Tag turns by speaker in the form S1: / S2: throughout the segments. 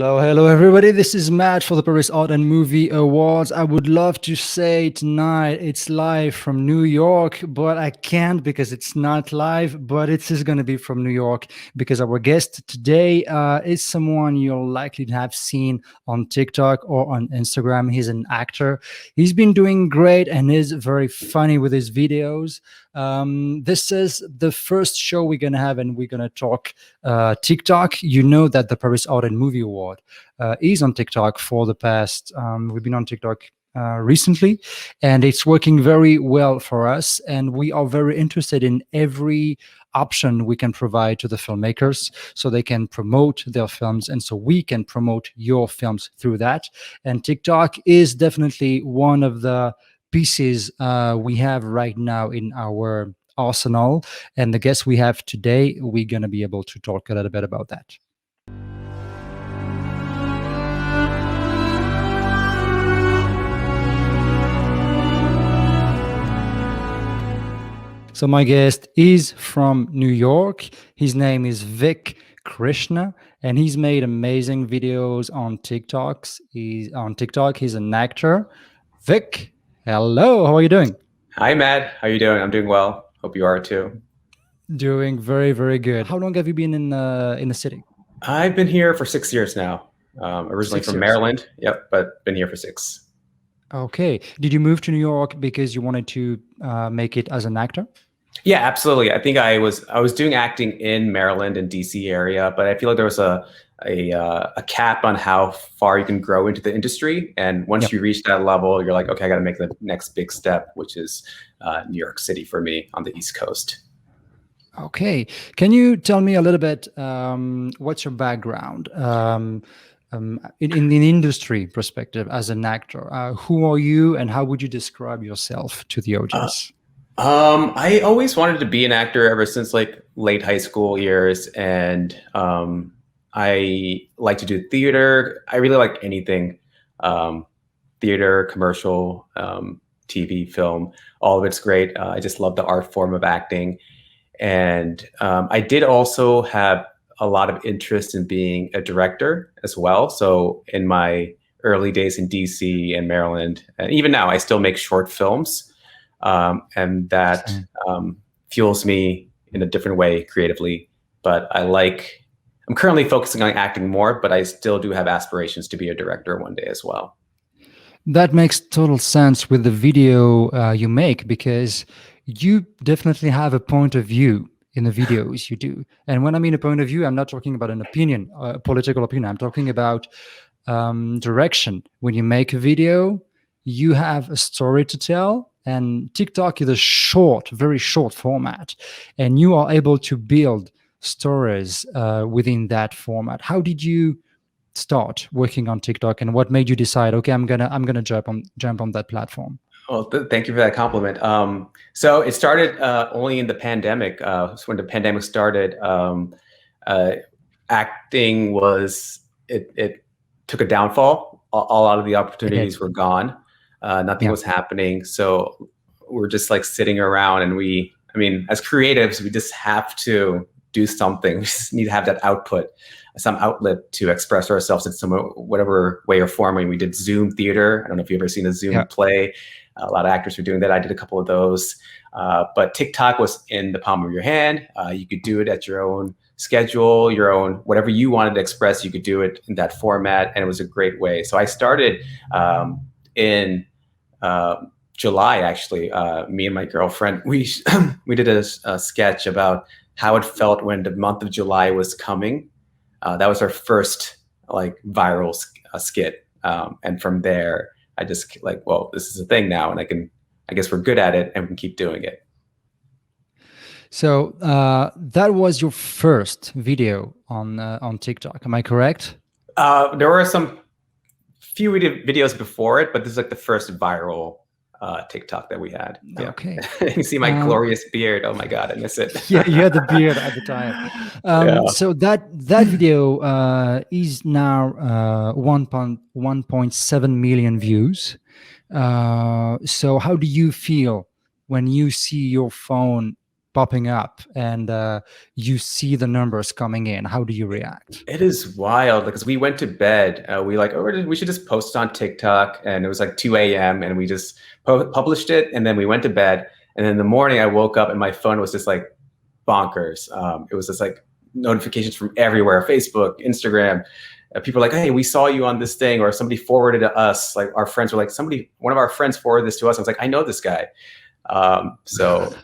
S1: Hello, everybody. This is Matt for the Paris Art and Movie Awards. I would love to say tonight it's live from New York, but I can't because it's not live, but it is going to be from New York because our guest today is someone you're likely to have seen on TikTok or on Instagram. He's an actor. He's been doing great and is very funny with his videos. This is the first show we're going to have, and we're going to talk TikTok. You know that the Paris Art and Movie Award is on TikTok for the past, we've been on TikTok recently, and it's working very well for us. And we are very interested in every option we can provide to the filmmakers so they can promote their films, and so we can promote your films through that. And TikTok is definitely one of the pieces we have right now in our arsenal. And the guest we have today, we're going to be able to talk a little bit about that. So my guest is from New York. His name is Vick Krishna, and he's made amazing videos on TikToks. He's an actor. Vick, hello. How are you doing?
S2: Hi, Matt. How are you doing? I'm doing well. Hope you are too.
S1: Doing very, very good. How long have you been in the city?
S2: I've been here for 6 years now. Originally
S1: 6
S2: from
S1: years.
S2: Maryland. Yep, but been here for 6.
S1: Okay. Did you move to New York because you wanted to make it as an actor?
S2: Yeah, absolutely. I think I was doing acting in Maryland and DC area, but I feel like there was a cap on how far you can grow into the industry. And once you reach that level, you're like, okay, I got to make the next big step, which is New York City for me on the East Coast.
S1: Okay. Can you tell me a little bit what's your background in the industry perspective as an actor? Who are you, and how would you describe yourself to the audience?
S2: I always wanted to be an actor ever since like late high school years, and I like to do theater. I really like anything, theater, commercial, TV, film. All of it's great. I just love the art form of acting. And I did also have a lot of interest in being a director as well. So in my early days in DC and Maryland, and even now, I still make short films. And that fuels me in a different way creatively. But I'm currently focusing on acting more, but I still do have aspirations to be a director one day as well.
S1: That makes total sense with the video you make, because you definitely have a point of view in the videos you do. And when I mean a point of view, I'm not talking about an opinion, a political opinion. I'm talking about direction. When you make a video, you have a story to tell, and TikTok is a short, very short format, and you are able to build stories within that format. How did you start working on TikTok, and what made you decide, okay, I'm gonna jump on that platform?
S2: Well, thank you for that compliment. So it started only in the pandemic. So when the pandemic started, acting was it took a downfall. A lot of the opportunities were gone. Nothing was happening. So we're just like sitting around, and as creatives, we just have to do something. We just need to have that output, some outlet to express ourselves in some whatever way or form. I mean, we did Zoom theater. I don't know if you've ever seen a Zoom play. A lot of actors were doing that. I did a couple of those. But TikTok was in the palm of your hand. You could do it at your own schedule, your own, whatever you wanted to express, you could do it in that format. And it was a great way. So I started in July, actually. Me and my girlfriend, we did a sketch about how it felt when the month of July was coming. That was our first like viral skit. And from there, I just like, well, this is a thing now, and I guess we're good at it, and we can keep doing it.
S1: So that was your first video on TikTok, am I correct?
S2: There were some few videos before it, but this is like the first viral TikTok that we had. Yeah.
S1: Okay.
S2: You see my glorious beard. Oh my God, I miss it.
S1: Yeah, you had the beard at the time. So that video is now 1.7 million views. So how do you feel when you see your phone popping up and you see the numbers coming in, how do you react?
S2: It is wild because we went to bed. We like, oh, we should just post it on TikTok, and it was like 2 a.m. and we just published it, and then we went to bed. And then in the morning, I woke up and my phone was just like bonkers. It was just like notifications from everywhere, Facebook, Instagram. People were like, hey, we saw you on this thing, or somebody forwarded to us. Like our friends were like, one of our friends forwarded this to us. I was like, I know this guy. So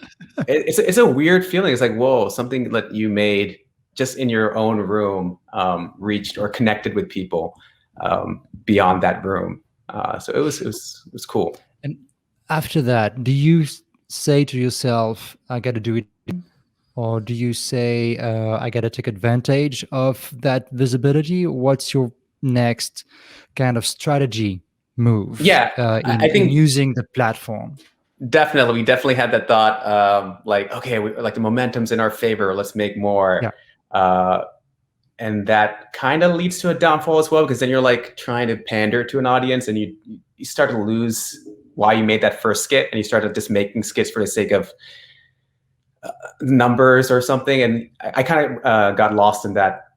S2: it's a weird feeling. It's like, whoa, something that you made just in your own room reached or connected with people beyond that room. So it was cool.
S1: And after that, do you say to yourself, I got to do it? Or do you say, I got to take advantage of that visibility? What's your next kind of strategy move
S2: Yeah, I
S1: in
S2: think
S1: using the platform?
S2: definitely, we definitely had that thought, like, okay, like the momentum's in our favor, let's make more.
S1: Yeah.
S2: And that kind of leads to a downfall as well, because then you're like trying to pander to an audience, and you start to lose why you made that first skit, and you start to just making skits for the sake of numbers or something. And I kind of got lost in that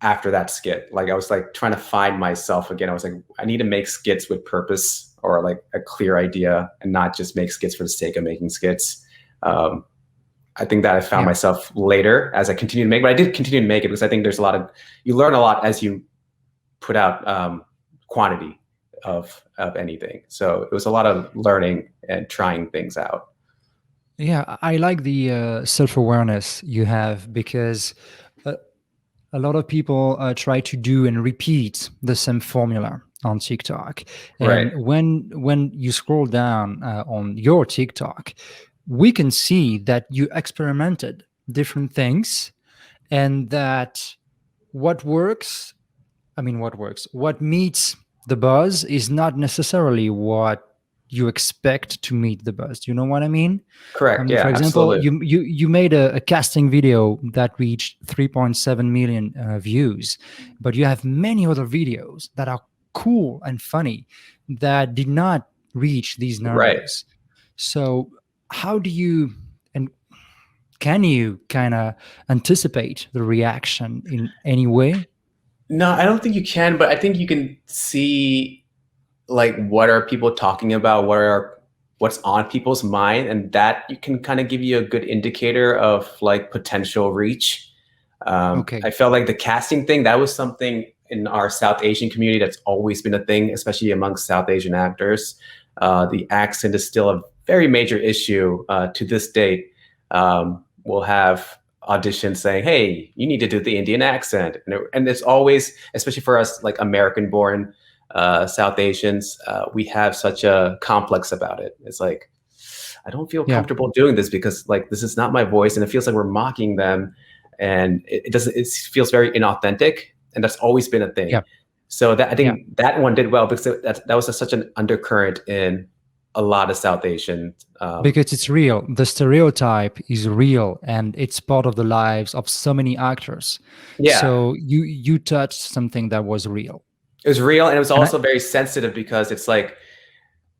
S2: after that skit. Like I was like trying to find myself again. I was like, I need to make skits with purpose or like a clear idea, and not just make skits for the sake of making skits. I think that I found myself later as I continued to make, but I did continue to make it because I think there's you learn a lot as you put out quantity of anything. So it was a lot of learning and trying things out.
S1: Yeah, I like the self-awareness you have, because a lot of people try to do and repeat the same formula on TikTok. And
S2: Right.
S1: when you scroll down on your TikTok, we can see that you experimented different things, and that what meets the buzz is not necessarily what you expect to meet the buzz. You know what I mean?
S2: Correct. Yeah,
S1: For example,
S2: absolutely.
S1: you made a casting video that reached 3.7 million views, but you have many other videos that are cool and funny that did not reach these numbers.
S2: Right.
S1: So how do you, and can you kind of anticipate the reaction in any way?
S2: No, I don't think you can, but I think you can see like what are people talking about, what's on people's mind, and that you can kind of give you a good indicator of like potential reach.
S1: Okay.
S2: I felt like the casting thing, that was something in our South Asian community that's always been a thing, especially amongst South Asian actors. The accent is still a very major issue to this date. We'll have auditions saying, hey, you need to do the Indian accent. And it's always, especially for us, like American-born South Asians, we have such a complex about it. It's like, I don't feel comfortable doing this because like, this is not my voice, and it feels like we're mocking them. And it feels very inauthentic. And that's always been a thing.
S1: Yeah.
S2: So that I think that one did well because that was such an undercurrent in a lot of South Asian.
S1: Because it's real. The stereotype is real, and it's part of the lives of so many actors.
S2: Yeah.
S1: So you touched something that was real.
S2: It was real, and it was also very sensitive because it's like,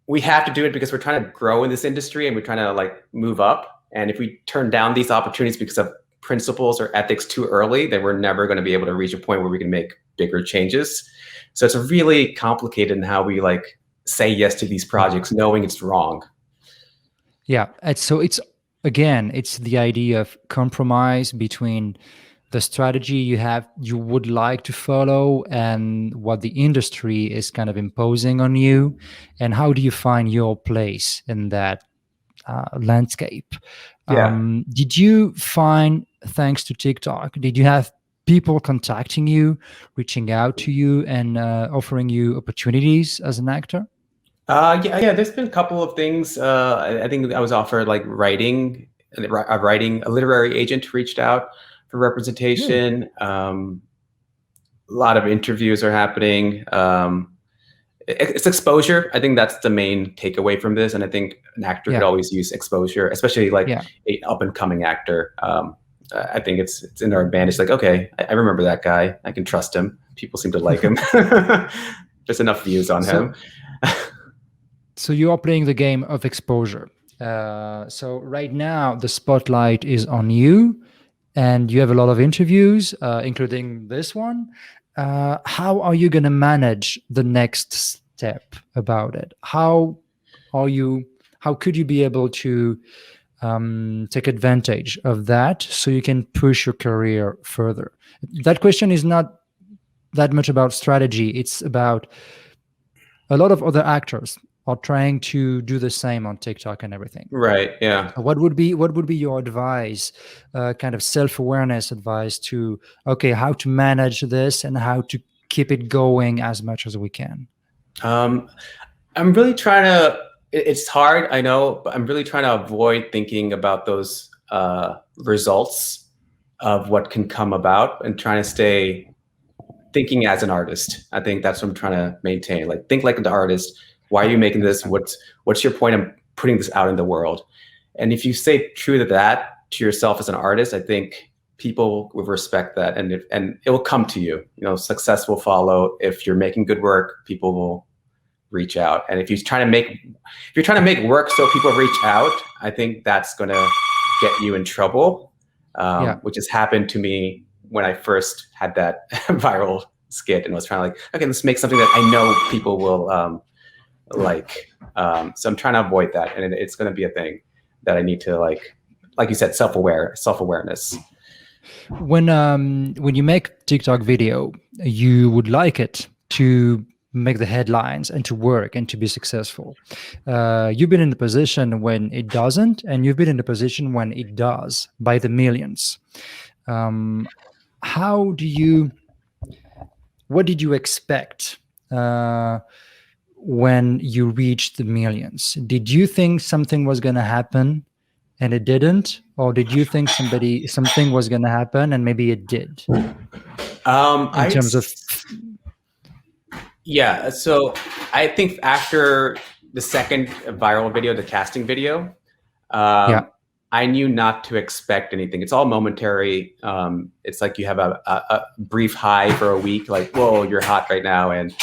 S2: we have to do it because we're trying to grow in this industry and we're trying to like move up. And if we turn down these opportunities because of principles or ethics too early, then we're never going to be able to reach a point where we can make bigger changes. So it's really complicated in how we like say yes to these projects, knowing it's wrong.
S1: Yeah. So it's the idea of compromise between the strategy you would like to follow and what the industry is kind of imposing on you, and how do you find your place in that landscape? Did you find, thanks to TikTok, did you have people contacting you, reaching out to you, and offering you opportunities as an actor?
S2: Yeah. There's been a couple of things. I think I was offered like writing. A literary agent reached out for representation. A lot of interviews are happening. It's exposure. I think that's the main takeaway from this. And I think an actor could always use exposure, especially like an up and coming actor. I think it's in our advantage. Like, okay, I remember that guy. I can trust him. People seem to like him. There's enough views on him.
S1: So you are playing the game of exposure. So right now the spotlight is on you, and you have a lot of interviews, including this one. How are you going to manage the next step about it? Are you? How could you be able to take advantage of that so you can push your career further? That question is not that much about strategy. It's about a lot of other actors are trying to do the same on TikTok and everything.
S2: Right. Yeah.
S1: What would be your advice, kind of self-awareness advice to, okay, how to manage this and how to keep it going as much as we can?
S2: I'm really trying to. It's hard, I know, but I'm really trying to avoid thinking about those results of what can come about, and trying to stay thinking as an artist. I think that's what I'm trying to maintain. Like, think like an artist. Why are you making this? What's your point of putting this out in the world? And if you stay true to that, to yourself as an artist, I think people will respect that, and it will come to you. You know, success will follow. If you're making good work, people will reach out. And if you're trying to make work so people reach out, I think that's going to get you in trouble, which has happened to me when I first had that viral skit and was trying to like, okay, let's make something that I know people will like. So I'm trying to avoid that, and it's going to be a thing that I need to like you said, self-awareness.
S1: When you make TikTok video, you would like it to make the headlines and to work and to be successful. You've been in the position when it doesn't, and you've been in the position when it does by the millions. What did you expect when you reached the millions? Did you think something was going to happen and it didn't, or did you think something was going to happen and maybe it did?
S2: Yeah, so I think after the second viral video, the casting video, I knew not to expect anything. It's all momentary. It's like you have a brief high for a week, like, whoa, you're hot right now, and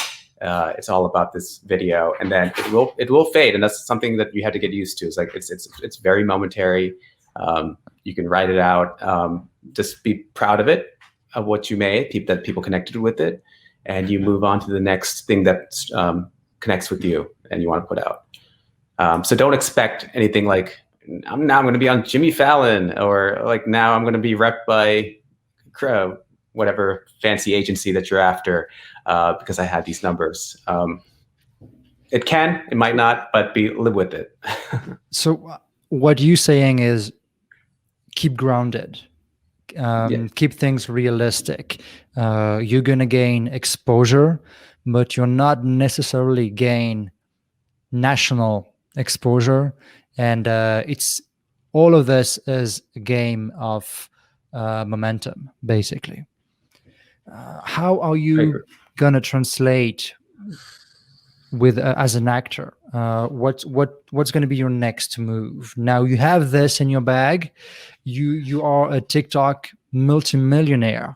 S2: it's all about this video, and then it will fade, and that's something that you have to get used to. It's like it's very momentary. You can write it out. Just be proud of it, of what you made, that people connected with it, and you move on to the next thing that connects with you and you want to put out. So don't expect anything like, I'm going to be on Jimmy Fallon, or like now I'm going to be repped by whatever fancy agency that you're after, because I had these numbers. It might not, but live with it.
S1: So what you're saying is keep grounded. Keep things realistic. You're going to gain exposure, but you're not necessarily gain national exposure. And it's all of this is a game of momentum, basically. How are you going to translate with as an actor? What's going to be your next move? Now you have this in your bag. You are a TikTok multi-millionaire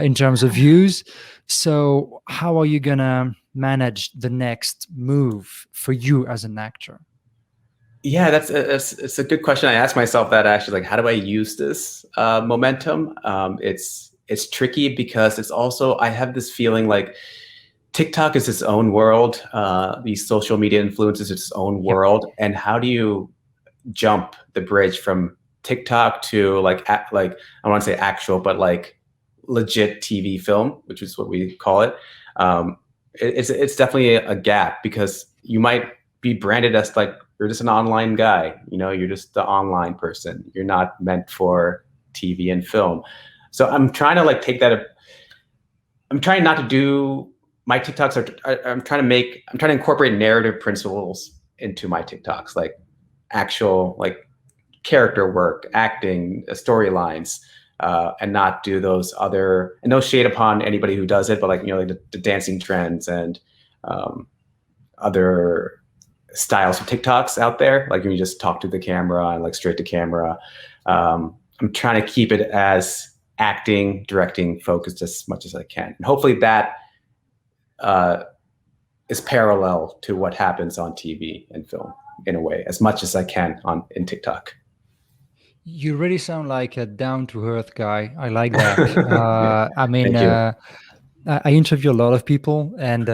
S1: in terms of views. So how are you going to manage the next move for you as an actor?
S2: Yeah, it's a good question. I asked myself that actually, like, how do I use this momentum? It's tricky because it's also, I have this feeling like TikTok is its own world. These social media influencers, its own world. And how do you jump the bridge from TikTok to like I want to say actual, but like legit TV film, which is what we call it. It's definitely a gap, because you might be branded as like, you're just an online guy, you're just the online person. You're not meant for TV and film. So I'm trying to like take that. I'm trying not to do my TikToks. I'm trying to incorporate narrative principles into my TikToks, like actual like character work, acting, storylines, and not do those other, and no shade upon anybody who does it, but like, like the dancing trends and other styles of TikToks out there, like when you just talk to the camera and like straight to camera. I'm trying to keep it as acting, directing focused as much as I can, and hopefully that is parallel to what happens on TV and film. in a way, as much as I can in TikTok.
S1: You really sound like a down-to-earth guy. I like that. I mean,
S2: Thank you.
S1: I interview a lot of people, and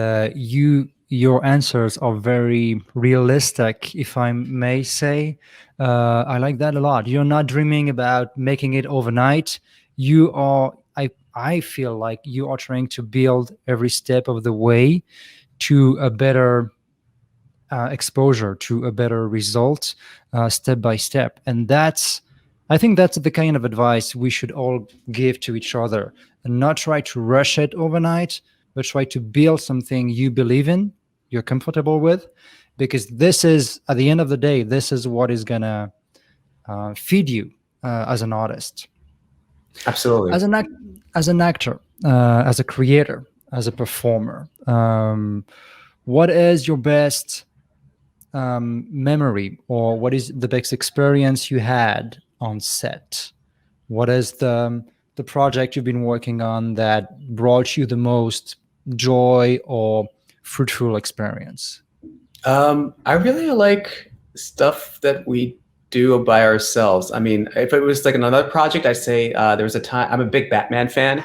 S1: your answers are very realistic, if I may say. I like that a lot. You're not dreaming about making it overnight. You are. I feel like you are trying to build every step of the way to a better exposure, to a better result, step by step. And I think that's the kind of advice we should all give to each other, and not try to rush it overnight, but try to build something you believe in, you're comfortable with, because this is, at the end of the day, this is what is gonna feed you as an artist,
S2: Absolutely.
S1: as an actor, as a creator, as a performer. What is your best memory, or what is the best experience you had on set? What is the project you've been working on that brought you the most joy or fruitful experience?
S2: I really like stuff that we do by ourselves. I mean, if it was like another project, I'd say there was a time. I'm a big Batman fan,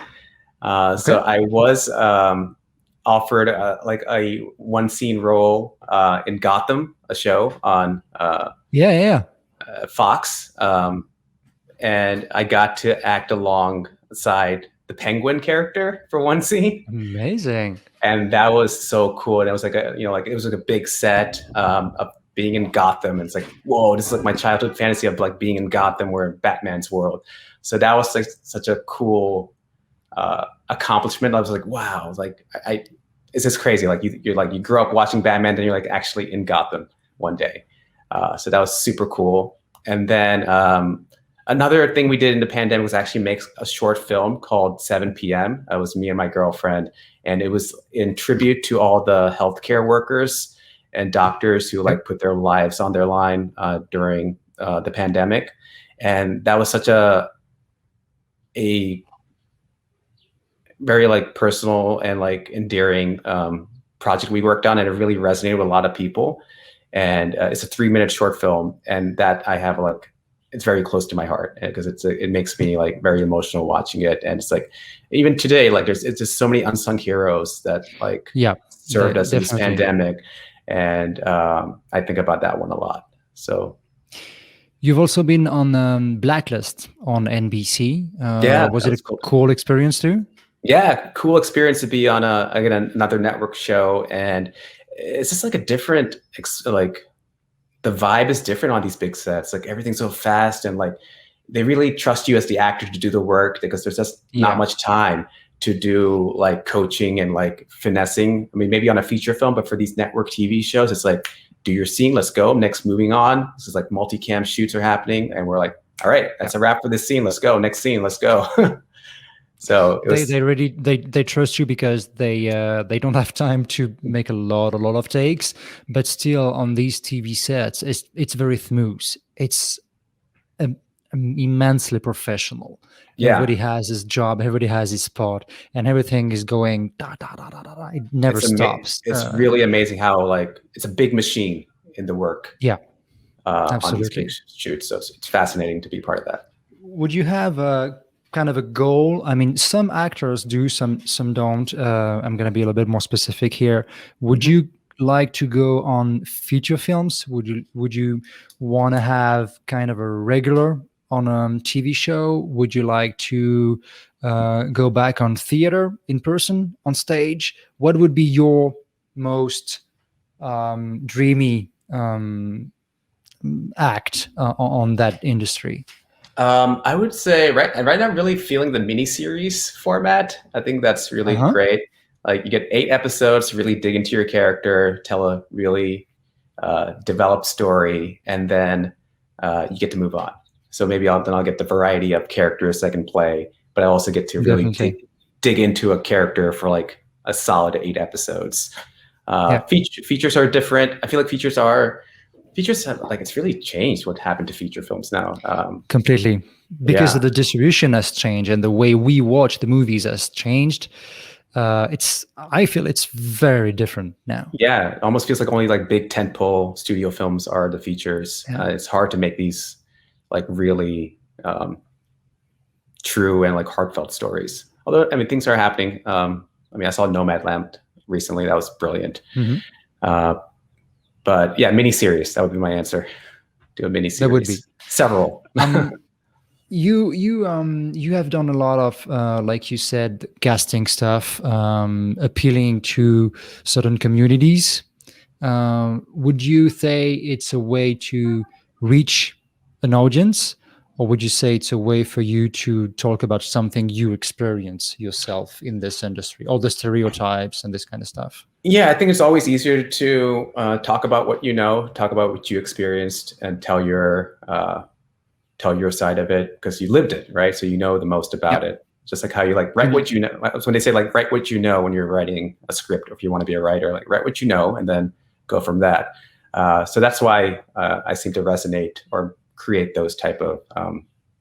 S2: so
S1: Okay.
S2: I was offered like a one scene role in Gotham, a show on
S1: Yeah.
S2: Fox, and I got to act alongside the Penguin character for one scene.
S1: Amazing.
S2: And that was so cool. And it was like it was like a big set of being in Gotham. And it's like, whoa, this is like my childhood fantasy of like being in Gotham, we're in Batman's world. So that was like such a cool accomplishment. I was like, wow, like it's just crazy. Like you grew up watching Batman, then you're like actually in Gotham one day. So that was super cool. And then another thing we did in the pandemic was actually make a short film called 7 p.m. It was me and my girlfriend, and it was in tribute to all the healthcare workers and doctors who like put their lives on their line during the pandemic. And that was such a very like personal and like endearing project we worked on, and it really resonated with a lot of people. And it's a 3-minute short film, and that I have like, it's very close to my heart because it makes me like very emotional watching it. And it's like, even today, like it's just so many unsung heroes that like served us in this pandemic. And I think about that one a lot. So
S1: you've also been on Blacklist on NBC. Was it a cool experience too?
S2: Yeah, cool experience to be on another network show, and it's just like a different like the vibe is different on these big sets. Like everything's so fast, and like they really trust you as the actor to do the work because there's just not much time to do like coaching and like finessing. I mean, maybe on a feature film, but for these network TV shows, it's like, do your scene, let's go. Next, moving on. This is like multicam shoots are happening, and we're like, all right, that's a wrap for this scene. Let's go. Next scene, let's go. So
S1: they trust you because they don't have time to make a lot of takes, but still on these TV sets, it's very smooth. It's immensely professional. Everybody has his job, everybody has his spot, and everything is going da da da da da da. It never stops.
S2: It's really amazing how like it's a big machine in the work.
S1: Yeah,
S2: absolutely. On these big shoots, so it's fascinating to be part of that.
S1: Would you have a kind of a goal? I mean, some actors do, some don't. I'm going to be a little bit more specific here. Would you like to go on feature films? Would you want to have kind of a regular on a TV show? Would you like to go back on theater in person on stage? What would be your most dreamy act on that industry?
S2: I would say right now I'm really feeling the miniseries format. I think that's really great. Like you get 8 episodes to really dig into your character, tell a really developed story, and then you get to move on. So maybe I'll get the variety of characters I can play, but I also get to really dig into a character for like a solid 8 episodes. Features are different. I feel like features have like, it's really changed what happened to feature films now.
S1: Completely, because the distribution has changed and the way we watch the movies has changed. I feel it's very different now.
S2: Yeah, it almost feels like only like big tentpole studio films are the features.
S1: Yeah.
S2: It's hard to make these like really true and like heartfelt stories. Although, I mean, things are happening. I mean, I saw Nomadland recently. That was brilliant. But yeah, miniseries. That would be my answer. Do a miniseries.
S1: That would be
S2: several.
S1: You have done a lot of like you said, casting stuff, appealing to certain communities. Would you say it's a way to reach an audience, or would you say it's a way for you to talk about something you experience yourself in this industry, all the stereotypes and this kind of stuff?
S2: Yeah, I think it's always easier to talk about what you know, talk about what you experienced, and tell your side of it because you lived it, right? So you know the most about it. Just like how you like write what you know. That's when they say like write what you know when you're writing a script, or if you want to be a writer, like write what you know and then go from that. So that's why I seem to resonate or create those type of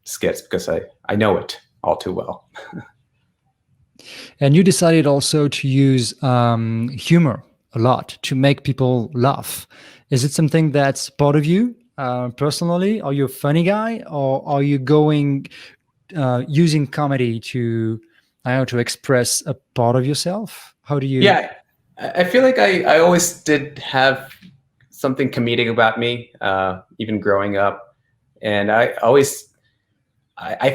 S2: skits, because I know it all too well.
S1: And you decided also to use humor a lot to make people laugh. Is it something that's part of you personally? Are you a funny guy, or are you going using comedy to, I don't know, to express a part of yourself? How do you?
S2: Yeah, I feel like I always did have something comedic about me, even growing up, and I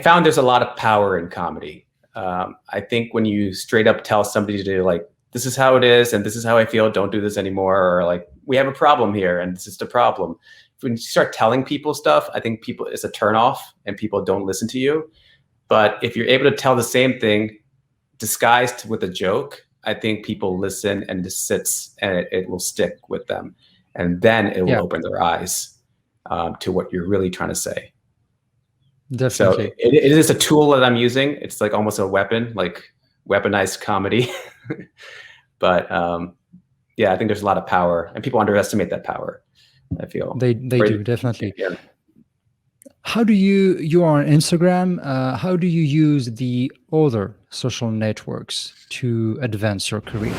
S2: found there's a lot of power in comedy. I think when you straight up tell somebody to like, this is how it is, and this is how I feel, don't do this anymore, or like, we have a problem here, and this is the problem. When you start telling people stuff, I think it's a turnoff, and people don't listen to you. But if you're able to tell the same thing disguised with a joke, I think people listen, and it sits, and it will stick with them, and then it will open their eyes to what you're really trying to say.
S1: Definitely.
S2: So it is a tool that I'm using. It's like almost a weapon, like weaponized comedy. But yeah, I think there's a lot of power, and people underestimate that power, I feel.
S1: They do, definitely. Yeah. How do you are on Instagram, how do you use the other social networks to advance your career?